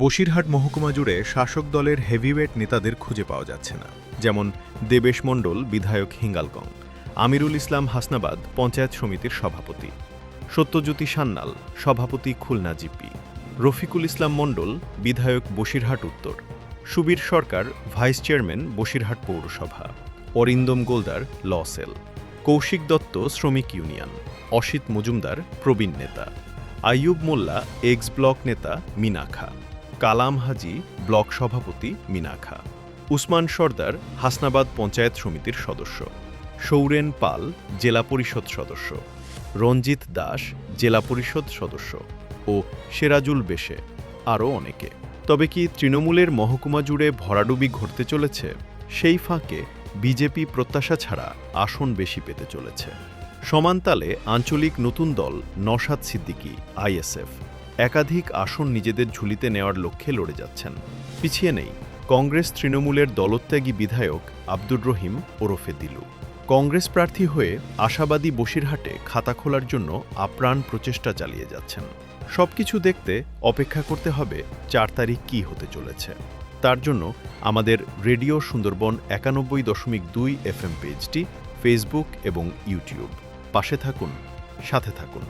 বসিরহাট মহকুমা জুড়ে শাসক দলের হেভিওয়েট নেতাদের খুঁজে পাওয়া যাচ্ছে না, যেমন দেবেশ মণ্ডল, বিধায়ক হিঙ্গালগং, আমিরুল ইসলাম হাসনাবাদ পঞ্চায়েত সমিতির সভাপতি, সত্যজ্যোতি সান্যাল, সভাপতি খুলনা জিপি, রফিকুল ইসলাম মণ্ডল, বিধায়ক বসিরহাট উত্তর, সুবীর সরকার, ভাইস চেয়ারম্যান বসিরহাট পৌরসভা, অরিন্দম গোলদার, ল সেল, কৌশিক দত্ত, শ্রমিক ইউনিয়ন, অসিত মজুমদার, প্রবীণ নেতা, আইয়ুব মোল্লা, এক্স ব্লক নেতা মিনাখা, কালাম হাজি, ব্লক সভাপতি মিনাখা, উসমান সর্দার, হাসনাবাদ পঞ্চায়েত সমিতির সদস্য, সৌরেন পাল, জেলা পরিষদ সদস্য, রঞ্জিত দাস, জেলা পরিষদ সদস্য ও সেরাজুল বেশে, আরও অনেকে। তবে কি তৃণমূলের মহকুমা জুড়ে ভরাডুবি ঘটতে চলেছে? সেই ফাঁকে বিজেপি প্রত্যাশা ছাড়া আসন বেশি পেতে চলেছে। সমান তালে আঞ্চলিক নতুন দল নওশাদ সিদ্দিকী, আইএসএফ, একাধিক আসন নিজেদের ঝুলিতে নেওয়ার লক্ষ্যে লড়ে যাচ্ছেন। পিছিয়ে নেই কংগ্রেস তৃণমূলের দলত্যাগী বিধায়ক আব্দুর রহিম ওরফে দিলু। কংগ্রেস প্রার্থী হয়ে আশাবাদী বসিরহাটে খাতা খোলার জন্য আপ্রাণ প্রচেষ্টা চালিয়ে যাচ্ছেন। সবকিছু দেখতে অপেক্ষা করতে হবে ৪ তারিখ কী হতে চলেছে। তার জন্য আমাদের রেডিও সুন্দরবন ৯১.২ FM পেজটি ফেসবুক এবং ইউটিউব। পাশে থাকুন, সাথে থাকুন।